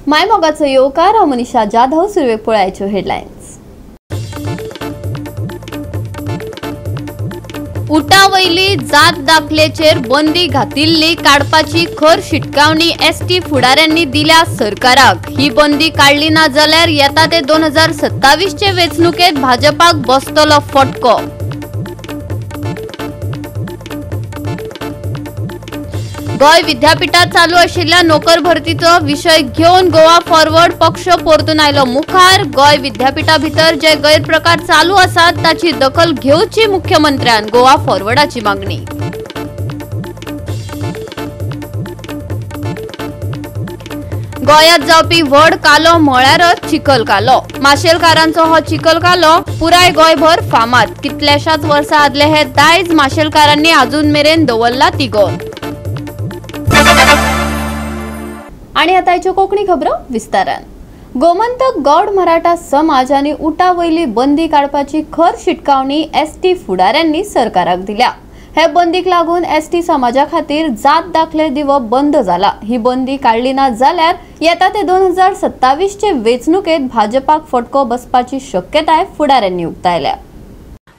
मायमोगाचो येवकार हांव मनीषा जाधव. सुरवेक पळयाच्यो हेडलायन्स. उटा वयली जात दाखलेचेर बंदी घातिल्ली काडपाची खर शिटकावणी एसटी फुडाऱ्यांनी दिल्या सरकाराक. ही बंदी काडली ना जाल्यार येता ते 2027 चे वेंचणुकेत भाजपाक बसतलो फटको. गोय विद्यापीठात चालू आशिल्ल्या नोकर भरतीचो विषय घेवन गोवा फॉरवर्ड पक्ष परतून आयलो मुखार. गोय विद्यापीठा भितर जे गैरप्रकार चालू आसात ताची दखल घेवची मुख्यमंत्र्यान, गोवा फॉरवर्डाची मागणी. गोयात जावपी व्हड कालो म्हळ्यारच चिखल कालो. माशेलकारांचो हो चिखल कालो पुराय गोयभर फामाद. कितल्याशाच वर्सां आदले हे दायज माशेलकारांनी अजून मेरेन दवरला तिगोवन. आणि आताच्यो कोंकणी खबरो विस्तारान. गोमंतक गौड मराठा समाज आणि उटा वयली बंदी काडपाची खर शिटकावणी एसटी फुडाऱ्यांनी सरकाराक दिल्या. हे बंदीक लागून एसटी समाजा खातीर जात दाखले दिवप बंद जाला. ही बंदी काडली ना जाल्यार येता ते 2027 चे वेंचणुकेत भाजपाक फटको बसपाची शक्यताय फुडाऱ्यांनी उक्तायल्या.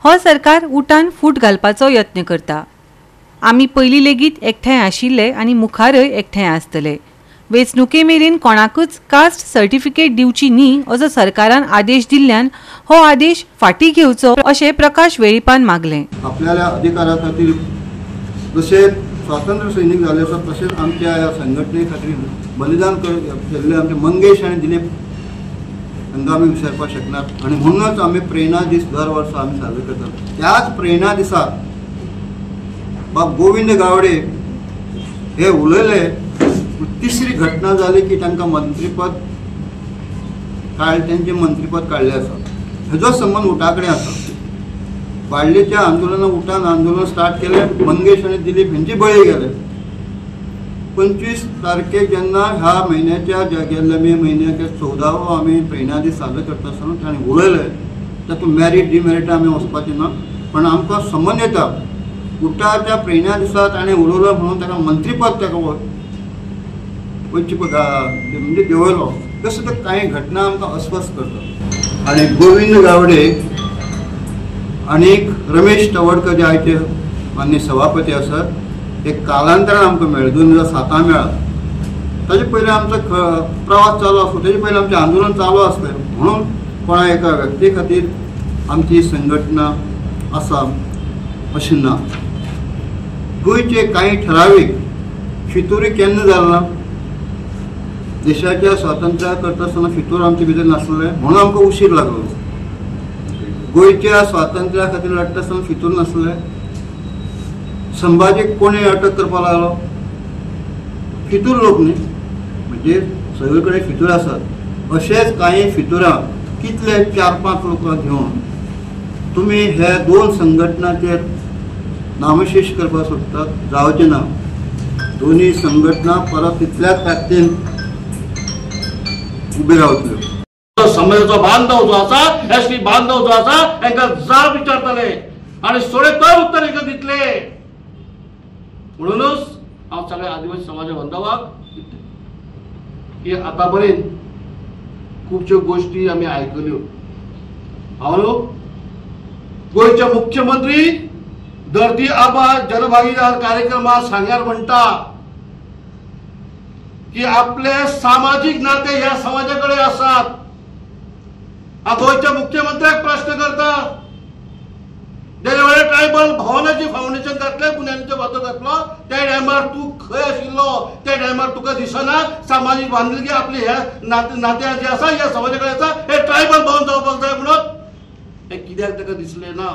हो सरकार उटान फूट घालपाचो यत्न करता. आमी पयलीं लेगीत एकठांय आशिल्ले आनी मुखारय एकठांय आसतले. वेंचणुके मेरेन कोणाकूच कास्ट सर्टिफिकेट दिवची न्ही असो सरकारान आदेश दिल्ल्यान हो आदेश फाटी घेवचो अशें प्रकाश वेळीपान मागलें. आपल्या अधिकारा खातीर जशे स्वातंत्र्य सैनीक जाले आसात तशेंच आमच्या ह्या संघटने खातीर बलिदान केल्ले आमचे मंगेश आनी दिलीप हांकां आमी विसरपाक शकनात. आनी म्हणूनच आमी प्रेरणा दीस दर वर्सा आमी साजरो करतात. त्याच प्रेरणा दिसाक बाब गोविंद गावडे हे उलयले. तिसरी घटना जाली की तांकां मंत्रीपद त्यांचे मंत्रीपद काडलें आसा. हेजो संबंध उटा कडेन आसा. वाडलेच्या आंदोलना उठान आंदोलन स्टार्ट केलें. मंगेश आनी दिलीप हेंची बळी गेले. 25 तारखेक जेन्ना ह्या म्हयन्याच्या गेल्ल्या मे म्हयन्याच्या 14वो आमी प्रेरणा दीस साजरो करता आसतना ताणें उलयलें तातूंत मॅरीट डिमॅरीट आमी वचपाचें ना, पण आमकां संबंध येता. उटाच्या प्रेरणा दिसा ताणें उलयलो म्हणून ताका मंत्रीपद ताका वयची म्हणजे देंवयलो. तसो तो कांय घटना आमकां अस्वस्थ करता. आनी गोविंद गावडे आनीक रमेश तवडकर जे आयचे मान्य सभापती आसात ते कालांतरान आमकां मेळ्ळे. 2007 मेळ्ळा. ताजे पयलीं आमचो प्रवास चालू आसलो, ताजे पयलीं आमचें आंदोलन चालू आसलें. म्हणून कोणा एका व्यक्ती खातीर आमची संघटना आसा अशें ना. गोंयचे कांय ठरावीक फितुरी केन्ना जालना. देशाच्या स्वातंत्र्या करता आसतना फितूर आमचे भितर नासलें म्हणून आमकां उशीर लागलो. गोंयच्या स्वातंत्र्या खातीर लढटा आसतना फितूर नासलें. संभाजीक कोणें अटक करपाक लागलो? फितूर लोक न्ही, म्हणजे सगळे कडेन फितूर आसात. अशेंच कांय फितुरां कितले 4-5 लोकांक घेवन तुमी हे 2 संघटनांचेर नामशेश करपाक सोदतात. जावचें ना. दोनी संघटना परत तितल्याच ताकदीन उबे रावतल्यो. समाजाचो बांधव जो आसा, एसटी बांधव जो आसा तांकां जाब विचारतले आनी सोडेतोर उत्तर तांकां दितले. म्हणूनच हांव सगळ्या आदिवासी समाज बांधवाक की आतां पर्यंत खुबश्यो गोश्टी आमी आयकल्यो. हांव गोंयचे मुख्यमंत्री धरती आबा जनभागीदार कार्यक्रमात सांग्यार म्हणटा की आपले सामाजिक नाते ह्या समाजाकडे आसात. गोंयच्या मुख्यमंत्र्याक प्रश्न करता. जेन्ना वेळेर ट्रायबल भवनाची फाउंडेशन घातलें, पुण्याचो वादो घातलो, त्या टायमार तूं खंय आशिल्लो? त्या टायमार तुका दिसना सामाजीक बांधिलकी आपली ह्या नात्यां जी आसा ह्या समाजा कडेन आसा हे ट्रायबल भवन जावपाक जाय म्हणून? हे कित्याक ताका दिसलें ना?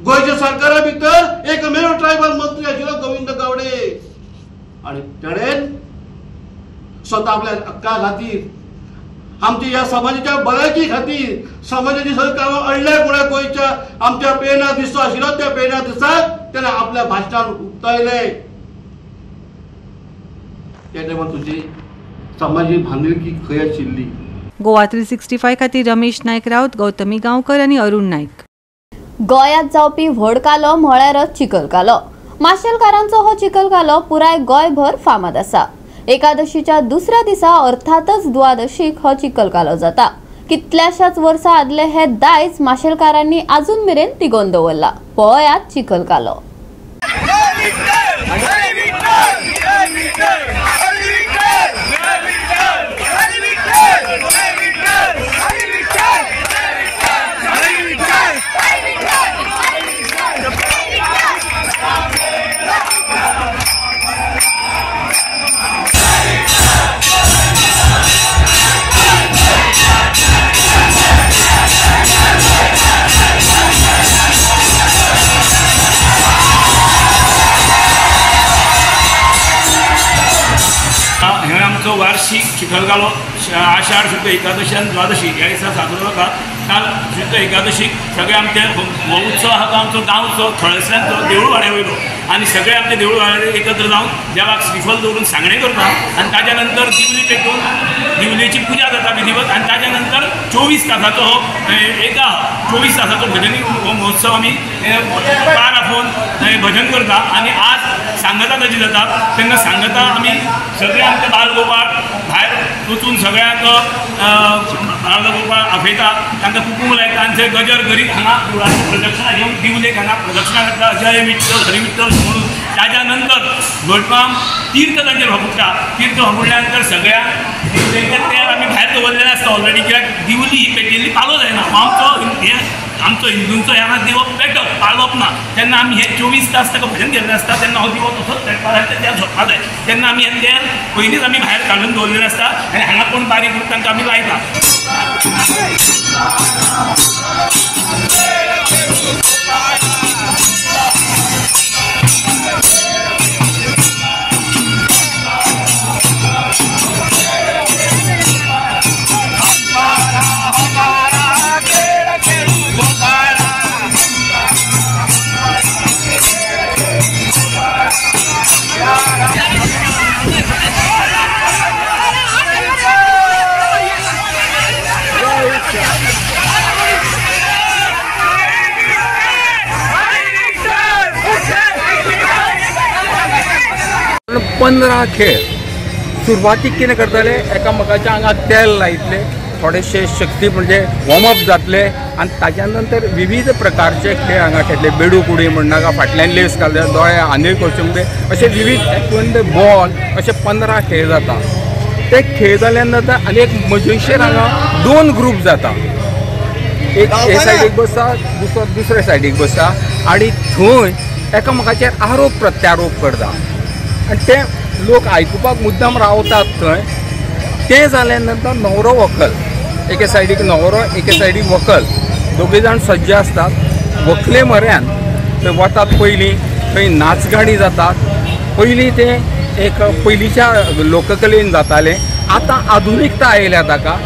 गोंयच्या सरकारा भितर एकमेव ट्रायबल मंत्री आशिल्लो गोविंद गावडे. आनी तेणेन स्वता आपल्या हक्का खातीर, आमच्या ह्या समाजाच्या भलायकी खातीर, समाजाची सगळी कामां अडल्याक म्हणून गोंयच्या आमच्या प्रेरणा दीस आशिल्लो त्या प्रेरणा दिसाक तेणें आपल्या भाशणान उक्तायलें. त्या टायमार तुजी समाजीक बांधिलकी खंय आशिल्ली? गोवा 365 खातीर रमेश नायक रावत, गौतमी गांवकर आनी अरुण नायक. गोयात जावपी व्हड कालो म्हळ्यारच चिखल कालो. माशेलकारांचो हो चिखल कालो पुराय गोयभर फामाद आसा. एकादशीच्या दुसऱ्या दिसा अर्थातच द्वादशीक हो चिखल कालो जाता। कितल्याशाच वर्सां आदले हे दायज माशेलकारांनी अजून मेरेन तिगोवन दवरला। पळयात चिखल कालो। आमचो वार्षिक चिखलकालो आषाढ शुद्ध एकादशी आणि द्वादशी ह्या दिसा साजरो जाता। काल शुद्ध एकादशीक सगळे आमचे हो उत्सव हा तो आमचो गांवचो थळसल्यांचो देवूळ वाड्या वयलो आणि सगळे आमचे देवूळ वाड्यार एकत्र जावन देवाक श्रीफल दवरून सांगणे करता आणि ताज्या नंतर दिवली पेटून दिवलेची पूजा जाता विधिवत आणि ताज्या नंतर 24 तासाचो हो 24 तासाचो भजनी महोत्सव आमी पार आपोवन भजन करता आणि आज सांगता ताजी जाता। तेन्ना सांगता आमी सगळे आमचे बालगोपाळ भायर वचून सगळ्यांक बालगोपाळ आपयता, तांकां कुकूम लायता आनी थंय गजर करीत हांगा देवळाची प्रदक्षिणा घेवन दिवलेक हांगा प्रदक्षिणा घातला जय विठ्ठल हरी विठ्ठल म्हणून। ताज्या नंतर घटकाम तीर्थ तांचेर हपुडटा। तीर्थ हपुडल्या नंतर सगळ्यांक तेल आमी भायर दवरलेलें आसता ऑलरेडी, कित्याक दिवली ही पेटिल्ली पालो जायना। आमचो हिंदूंचो ह्या दिवो पेटप पाळप ना। तेन्ना आमी हे 24 तास ताका भजन केल्लें आसता तेन्ना हो दिवो तसोच पेटपा जाय, तेल झोडपा जाय। तेन्ना आमी हें तेल पयलींच आमी भायर घालून दवरलेलें आसता आनी हांगा कोण बारीक उरता तांकां आमी लायता। पंदरा खेळ सुरवातीक कितें करताले, एकामेकाच्या आंगाक तेल लायतले, थोडेशे शक्ती म्हणजे वॉर्मअप जातले आनी ताज्या नंतर विविध प्रकारचे खेळ हांगा खेळटले। बेडूक उडी म्हणनाका, फाटल्यान लेस घालता, दोळे आनी करचे म्हणजे अशे विविध एकवंद बॉल अशे 15 खेळ जाता। ते खेळ जाल्या नंतर आनी एक मजेशीर हांगा 2 ग्रूप जाता, एक हे सायडीक बसता, दुसरे सायडीक बसता आनी थंय एकामेकाचेर आरोप प्रत्यारोप करता आनी ते लोक आयकुपाक मुद्दाम रावतात थंय। ते जाल्या नंतर न्हवरो व्हंकल, एके सायडीक न्हवरो एके सायडीक व्हंकल, दोगूय जाण सज्ज आसतात। व्हंकले म्हऱ्यान थंय वतात पयलीं, थंय नाचगाणी जातात। पयलीं ते एक पयलींच्या लोककलेन जातालें, आतां आधुनिकता आयल्या ताका।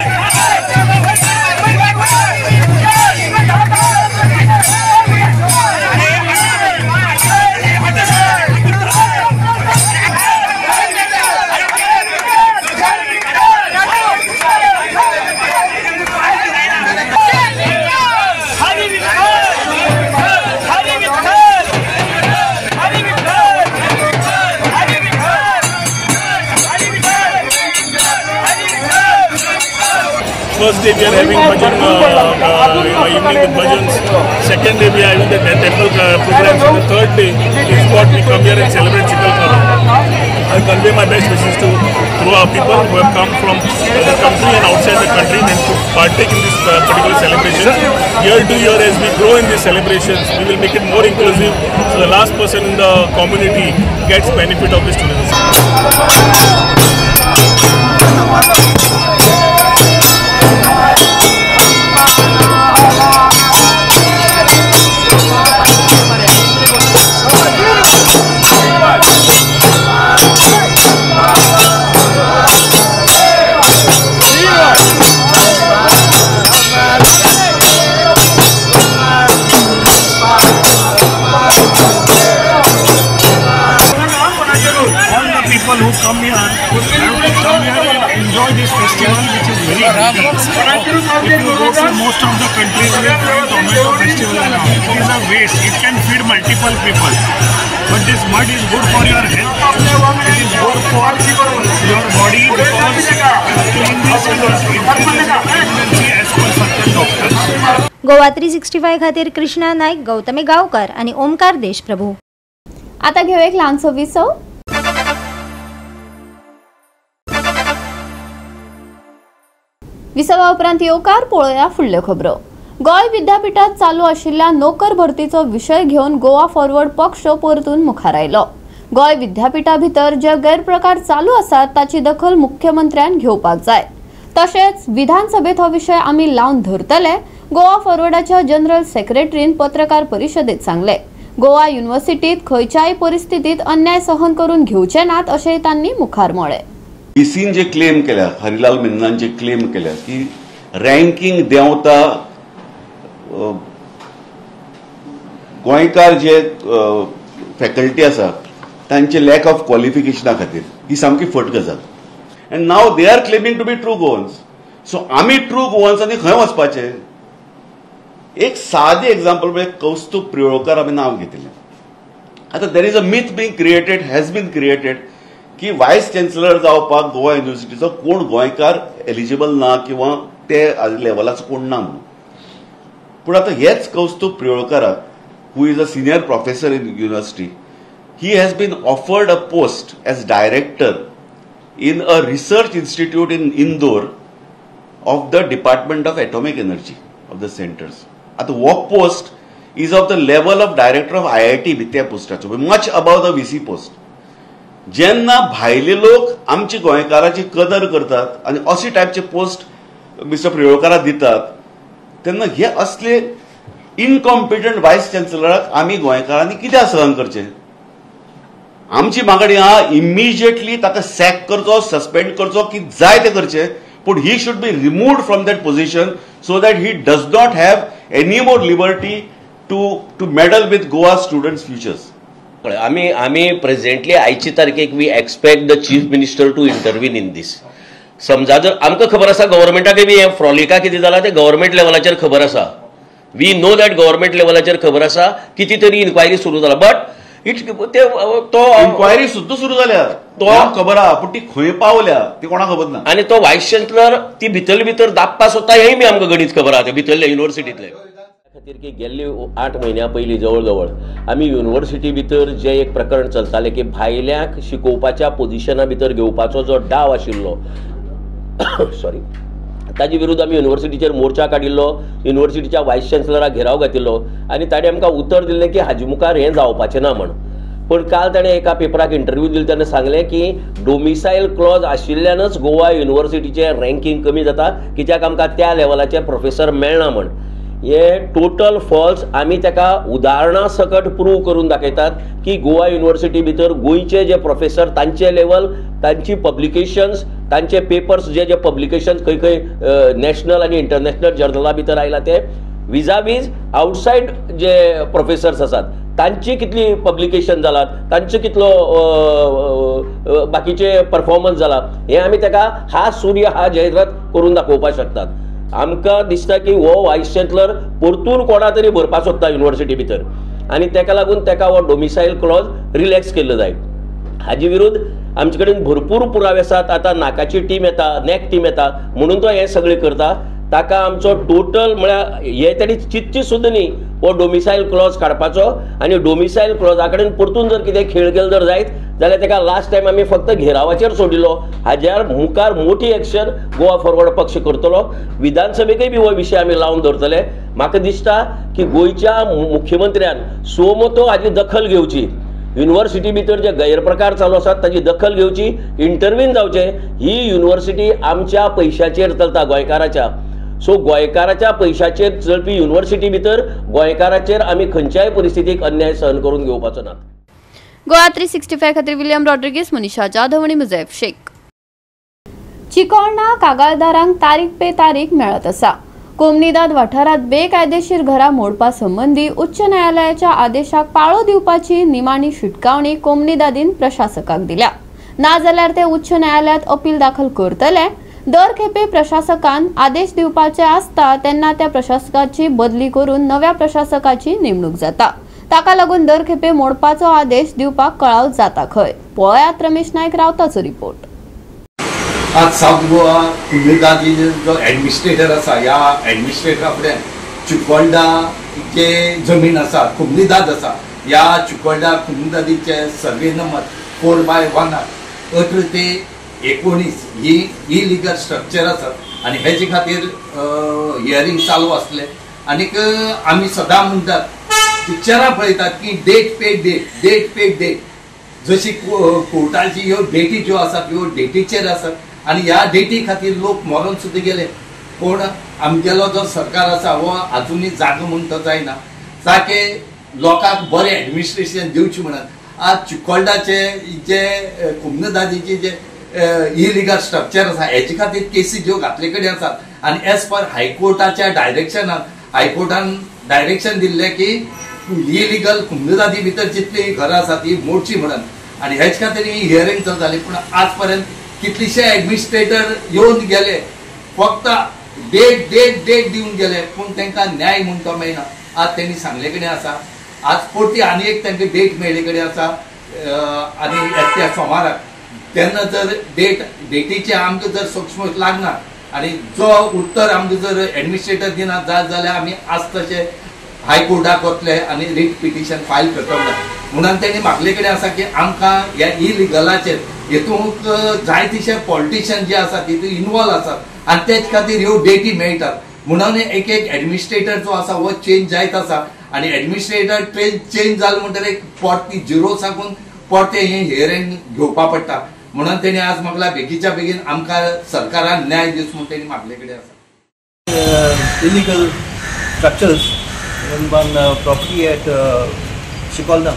First day we are having bhajan, evening with bhajans. Second day we are having the temple programs. And the third day is what we come here and celebrate Chikhalkala. I convey my best wishes to our people who have come from the country and outside the country and to partake in this particular celebration. Year to year, as we grow in these celebrations, we will make it more inclusive, so the last person in the community gets benefit of this tourism. Who come here have to come here enjoy this festival, which is very healthy. If you go to most of the countries, we are doing tomato festival and all. It is a waste. It can feed multiple people. But this mud is good for your health. It is good for your body because killing this will increase your immunity as per certain doctors. Goa 365 खातीर कृष्णा नाईक, गौतमी गावकर आणि ओमकार देशप्रभू. आता घेऊ एक लहानसो विसव. विसवा उपरांत येवकार पळोवया फुडल्यो खबरो. गोंय विद्यापीठात चालू आशिल्ल्या नोकर भरतीचो विशय घेवन गोवा फॉरवर्ड पक्ष परतून मुखार आयलो. गोंय विद्यापीठा भितर जे गैरप्रकार चालू आसात ताची दखल मुख्यमंत्र्यान घेवपाक जाय. तशेंच विधानसभेत हो विशय आमी लावन धरतले, गोवा फॉरवर्डाच्या जनरल सेक्रेटरीन पत्रकार परिशदेत सांगले. गोवा युनिव्हर्सिटीत खंयच्याय परिस्थितीत अन्याय सहन करून घेवचे नात अशेंय तांणी मुखार म्हळे. ईसीन जे क्लेम केल्या, हरिलाल मेननान जे क्लेम केल्या की रँकिंग देंवता गोंयकार जे फॅकल्टी आसा तांचे लॅक ऑफ क्वॉलिफिकेशना खातीर, ही सामकी फट गजाल. And now they are claiming to be true Goans. So आमी ट्रू गोवन्सांनी खंय वचपाचे? एक सादे एक्झाम्पल म्हणजे कौस्तुभ प्रियोळकर आमी नाव घेतलें. आता there is a myth being created, has been created की वायस चॅन्सलर जावपाक गोवा युनिव्हर्सिटीचो कोण गोंयकार एलिजिबल ना किंवा ते लेवलाचो कोण ना म्हणून. पूण आता हेच कौस्तुभ प्रियोळकाराक, who is a senior professor in university, he has been offered a post as director in a research institute in Indore of the department of atomic energy of the centres. आता वो post is of the level of director of IIT त्या पोस्टाचो, much above the VC post. जेन्ना भायले लोक आमची गोंयकाराची कदर करतात आनी अशी टायपचे पोस्ट मिस्टर प्रियोळकाराक दितात, तेन्ना हे असले इनकॉम्पिटंट वायस चॅन्सलराक आमी गोंयकारांनी कित्याक सहन करचें? आमची मागणी आहा इमिजिएटली ताका सॅक करचो, सस्पेंड करचो, की जाय ते करचें, पूण he should be removed from that position so that he does not have any more liberty to meddle with Goa students futures. आम्ही प्रेझेंटली आयची तारखेक we expect the chief minister to intervene in this. समजा जर आमकां खबर आसा गव्हर्मेंटाक बी हें फ्रॉलिका कितें जालां तें गव्हर्मेंट लेवलाचेर खबर आसा. वी नो दॅट गव्हर्मेंट लेवलाचेर खबर आसा, किती तरी इन्क्वायरी सुरू जाला. बट तो इन्क्वायरी सुद्दां सुरू जाल्या, तो खबर आहा, पूण ती खंय पावल्या ती कोणाक खबर ना. आनी तो व्हायस चॅन्सलर ती भितर भितर दाबपा सोदता हेंय बी आमकां गणीत खबर आहा, ते भितरले युनिव्हर्सिटींतले. खातीर की गेल्ली 8 म्हयन्या पयलीं जवळ जवळ आमी युनिव्हर्सिटी भितर जे एक प्रकरण चलतालें की भायल्यांक शिकोवपाच्या पोझिशना भितर घेवपाचो जो डाव आशिल्लो, सॉरी, ताजे विरुद्ध आमी युनिव्हर्सिटीचेर मोर्चा काडिल्लो, युनिव्हर्सिटीच्या व्हायस चॅन्सलराक घेराव घातिल्लो आनी ताणें आमकां उतर दिल्लें की हाजे मुखार हें जावपाचें ना म्हण. पण काल ताणें एका पेपराक इंटरव्यू दिलो तेन्ना सांगलें की डोमिसायल क्लॉज आशिल्ल्यानच गोवा युनिव्हर्सिटीचें रँकिंग कमी जाता, कित्याक आमकां त्या लेवलाचे प्रोफेसर मेळना म्हण. हे टोटल फॉल्स. आमी ताका उदाहरणां सकट प्रूव करून दाखयतात की गोवा युनिव्हर्सिटी भितर गोंयचे जे प्रोफेसर तांचे लेवल, तांची पब्लिकेशन्स, तांचे पेपर्स जे जे पब्लिकेशन्स खंय खंय नॅशनल आनी इंटरनॅशनल जर्नला भितर आयला ते विजावीज आउटसायड जे प्रोफेसर्स आसात तांची कितली पब्लिकेशन जालात, तांचो कितलो बाकीचे परफॉर्मन्स जाला, हें आमी ताका हा सूर्य हा जाहिरात करून दाखोवपाक शकतात. आमकां दिसता की हो व्हायस चॅन्सलर परतून कोणा तरी भरपाक सोदता युनिव्हर्सिटी भितर आनी ताका लागून ताका हो डोमिसायल क्लॉज रिलॅक्स केल्लो जाय. हाजे विरुद्ध आमचे कडेन भरपूर पुरावे आसात. आतां नाकाची टीम येता, नॅक टीम येता, म्हणून तो हें सगळें करता. ताका आमचो टोटल म्हळ्यार हे ताणी चिंतची सुद्दां न्ही हो डोमिसायल क्लॉज काडपाचो. आनी डोमिसायल क्लॉजा कडेन परतून जर कितें खेळ केलो जर जायत जाल्यार ताका लास्ट टायम आमी फक्त घेरावाचेर सोडिल्लो. हाज्यार मुखार मोठी एक्शन गोवा फॉरवर्ड पक्ष करतलो. विधानसभेकय बी हो विशय आमी लावन धरतले. म्हाका दिसता की गोंयच्या मुख्यमंत्र्यान सोमतो हाजी दखल घेवची, युनिव्हर्सिटी भितर जे गैरप्रकार चालू आसात ताची दखल घेवची, इंटरवीन जावचे. ही युनिव्हर्सिटी आमच्या पयशाचेर चलता, गोंयकाराच्या. सो गोंयकाराच्या पयशाचेर चलपी युनिव्हर्सिटी भितर गोंयकाराचेर आमी खंयच्याय परिस्थितीक अन्याय सहन करून घेवपाचो ना. गोवा 365 खातीर विलियम रॉड्रिगीस, मनीषा जाधव आनी मुजैफ शेख. चिकोळणा कागाळदारांक तारीख पे तारीख मेळत आसा. कोमनीदाद वाठारात बेकायदेशीर घरां मोडपा संबंधी उच्च न्यायालयाच्या आदेशाक पाळो दिवपाची निमाणी शिटकावणी कोमनीदादीन प्रशासकाक दिल्या. ना जाल्यार ते उच्च न्यायालयात अपील दाखल करतले. दर खेपे प्रशासकान आदेश दिवपाचे आसता तेन्ना त्या प्रशासकाची बदली करून नव्या प्रशासकाची नेमणूक जाता। ताका लागून दर खेपे मोडपाचो आदेश दिवपाक कळाव जाता खंय। पळयात रमेश नायक रावताचो रिपोर्ट। आज साउथ गोवा कुंभदादी जो एडमिनिस्ट्रेटर आसा ह्या एडमिनिस्ट्रेटरा फुडें चिकोलडा जे जमीन आसा कुंभदाद आसा ह्या चिकोलडा कुंभदादीचे सर्वे नंबर 4/1 18 ते 19 ही इलिगल स्ट्रक्चर आसात आनी हेजे खातीर हियरिंग चालू आसले। आनीक आमी सदां म्हणटात पिक्चरां पळयतात की डेट पे डेट जशी कोर्टाची ह्यो डेटी ज्यो आसात ह्यो डेटीचेर आसात आनी ह्या डेटी खातीर लोक मरून सुद्दां गेले। पूण आमगेलो जो सरकार आसा हो आजुनूय जागो म्हणून तो जायना ताके लोकांक बरें एडमिनिस्ट्रेशन दिवचें म्हणून आज चिकोलडाचे जे कुंभदादीचे जे इलिगल स्ट्रक्चर आसा हेजे खातीर केसी ज्यो घातले कडेन आसात आनी एज पर हायकोर्टाच्या डायरेक्शनान हायकोर्टान डायरेक्शन दिल्लें की इलिगल कुंभदादी भितर जितली घरां आसात ती मोडची म्हणून आनी हेजे खातीर ही हियरिंग चालू जाली। पूण आज पर्यंत कितलेशे एडमिनिस्ट्रेटर येवन गेले फक्त डेट दिवन गेले पूण तांकां न्याय म्हूण तो मेळना। आज तेणी सांगले कडेन आसा आज परती आनी एक तांकां डेट मेळ्ळे कडेन आसा आनी त्या सोमाराक तेन्ना जर डेटीचे आमकां जर सूक्ष्म लागना आनी जो उत्तर आमकां जर एडमिनिस्ट्रेटर दिना जाल्यार आमी आज तशे हायकोर्टाक वतले आनी रीट पिटिशन फायल करतले म्हणून तेणी मागले कडेन आसा की आमकां ह्या इलिगलाचेर हेतूंक जाय तिशे पॉलिटिशियन जे आसा तितून इनवॉल्व आसात आनी तेच खातीर ह्यो डेटी मेळटात म्हणून एक एडमिनिस्ट्रेटर जो आसा हो चेंज जायत आसा आनी एडमिनिस्ट्रेटर चेंज जालो म्हणटकीर परती झिरो साकून परते हे हियरिंग घेवपा पडटा म्हणून तेणी आज म्हाका बेगीच्या बेगीन आमकां सरकारान न्याय दिवचो म्हणून तेणी मागले कडेन आसा। Illegal structures on one property at Chikolda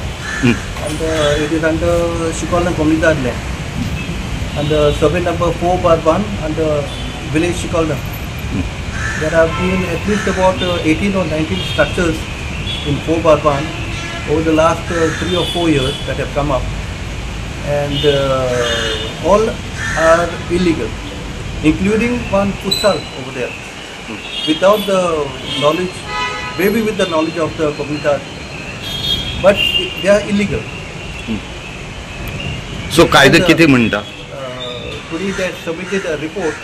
and it is under Chikolda Comunidad land and survey number 4/1 and village Chikolda. There have been at least about 18 or 19 structures in 4/1 over the last 3 or 4 years that have come up and all are illegal including one futsal over there without the knowledge, maybe with the knowledge of the Comunidad, but they are illegal. So कायदे किती म्हणटा? Today they submitted a report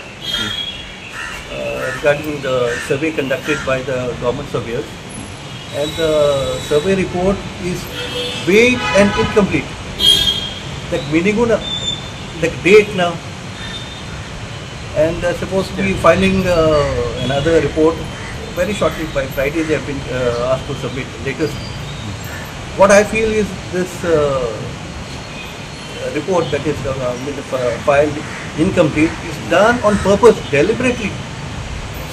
regarding the survey conducted by the government surveyors, and the survey report is vague and incomplete. That meaning the date now, and they're supposed to be filing another report very shortly. By Friday they have been asked to submit latest. What I feel is this report that is filed incomplete is done on purpose, deliberately,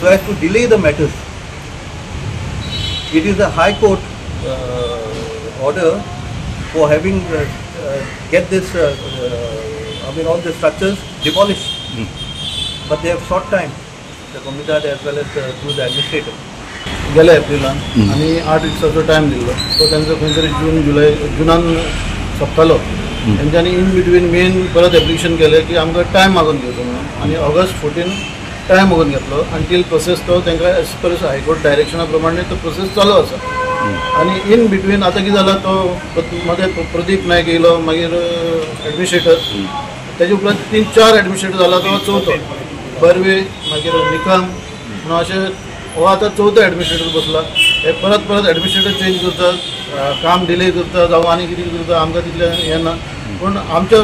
so as to delay the matters. It is a High Court order for having get this all the structures demolished, but they have short time, the Comunidad as well as through the administrator. गेल्या एप्रिलान आनी 8 दिसाचो time दिल्लो तो तांचो खंय तरी जुनान सोंपतालो तेंच्यांनी in between main परत एप्लिकेशन केलें की आमकां टायम मागून घेवचो म्हणून आनी ऑगस्ट 14 टायम मागून घेतलो अंटील प्रोसेस तो तांकां एज पर हायकोर्ट डायरेक्शना प्रमाणे तो प्रोसेस चालू आसा आनी इन बिटवीन आतां कितें जालां तो मदें प्रदीप नायक येयलो मागीर एडमिनिस्ट्रेटर तेजे उपरांत 3-4 एडमिनिस्ट्रेटर जाला तो चवथो बर्वे मागीर निकम म्हणून अशें हो आतां चवथो एडमिनिस्ट्रेटर बसला हे परत एडमिनिस्ट्रेटर चेंज करता काम डिले करता जावं आनी कितें करता आमकां तितलें हें ना पूण आमच्या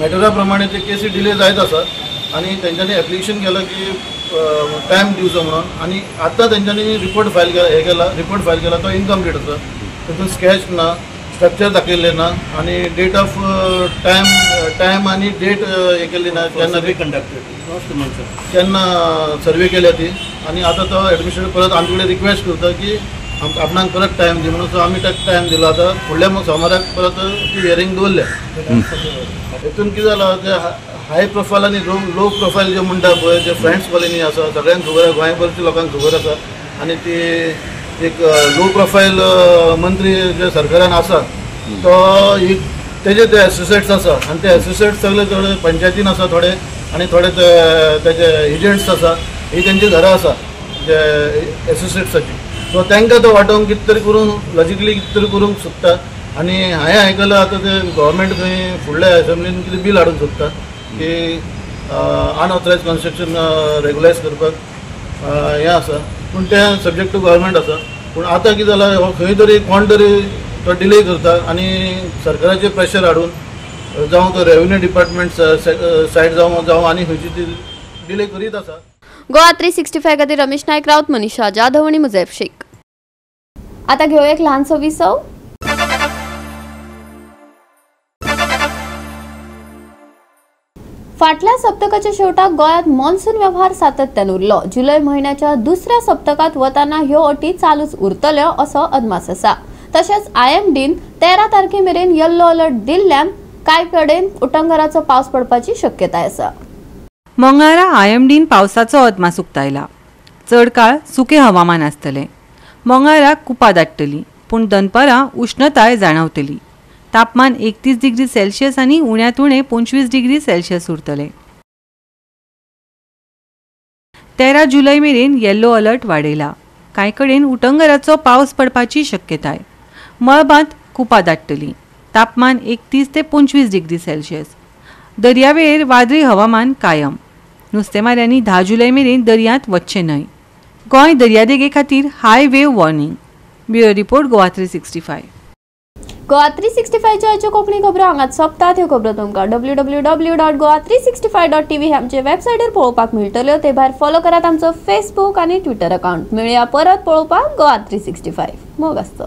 मॅटरा प्रमाणे ते केसी डिले जायत आसा आनी तेंच्यांनी एप्लिकेशन केलां की टायम दिवचो म्हणून आनी आतां तेंच्यांनी रिपोर्ट फायल केला तो इनकम्प्लीट आसा तितून स्केच ना स्ट्रक्चर दाखयल्लें ना आनी डेट ऑफ टायम आनी डेट हे केल्ली ना केन्ना सर्वे केल्या ती आनी आतां तो एडमिनिस्ट्रेटर परत आमचे कडेन रिक्वेस्ट करता की आपणाक परत टायम दी म्हणून सो आमी ताका टायम दिलो आतां फुडल्या सोमाराक परत ती हियरिंग दवरल्या हेतून कितें जालां ते हाय प्रोफायल आनी लो प्रोफायल जे म्हणटा पळय जे फ्रेंड्स कॉलनी आसा सगळ्यांक खबर आसा गोंयभरच्या लोकांक खबर आसा आनी ती एक लो प्रोफायल मंत्री जे सरकारान आसा तो एक तेजे ते एसोसिएट्स आसा आनी ते एसोसिएट्स सगळे थोडे पंचायतीन आसा थोडे आनी थोडे तेजे एजंट्स आसा ही तेंची घरां आसा जे एसोसिएट्साची सो तांकां तो वांटोवंक कितें तरी करून लॉजिकली कितें तरी करूंक सोदता आनी हांवें आयकलां आतां ते गव्हर्मेंट खंय फुडल्या असेंब्लीन कितें बील हाडूंक सोदता की अनऑथरायज कन्स्ट्रक्शन रेगुलायज करपाक हें आसा पूण तें सब्जेक्ट टू गव्हर्मेंट आसा पूण आतां कितें जालां हो खंय तरी कोण तरी तो डिले करता आनी सरकाराचेर प्रेशर हाडून जावं तो रेव्हेन्यू डिपार्टमेंट सायड जावं आनी खंयची ती डिले करीत आसा. गोवा 365 खातीर रमेश नायक रावत, मनीषा जाधव आणि मुझैब शेख. आता घेऊया एक ल्हानसो विसव. फाटल्या सप्तकाच्या शेवटाक गोयात मॉन्सून व्यवहार सातत्यान उरलो. जुलै महिन्याच्या दुसऱ्या सप्तकात वताना ह्यो अटी चालूच उरतल्यो असो अदमास आसा. तशेंच IMDन 13 तारखेमेरेन येल्लो अलर्ट दिल्ल्यान कांय कडेन उटंगराचो पावस पडपाची शक्यताय आसा. मंगळारा IMDन पावसाचो अदमास उक्तायला. चड काळ सुके हवामान आसतले. मंगळारा कुपां दाटतली पूण दनपारां उष्णताय जाणवतली. तापमान 31 डिग्री सेल्सियस आनी उण्यांत उणें 25 डिग्री सेल्सियस उरतले. 13 जुलै मेरेन येल्लो अलर्ट वाडयला. कांय कडेन उटंगराचो पावस पडपाची शक्यताय. मळबांत कुपां दाटतली. तापमान 31 ते 25 डिग्री सेल्सियस. दर्यावेळेर वादळी हवामान कायम. नुस्तेमाऱ्यांनी 10 जुलै मेरेन दर्यांत वचचें न्हय. गोंय दर्यादेगे खातीर high wave warning. Bureau report Goa 365. गोवा 365च्यो आयच्यो कोंकणी खबरो हांगाच सोंपतात. ह्यो खबरो तुमकां www.goa365.tv हे आमचे वेबसायटीर पळोवपाक मेळटल्यो. ते भायर फॉलो करात आमचो फेसबूक आनी ट्विटर अकाउंट. मेळया परत पळोवपाक गोवा 365. मोग आसचो.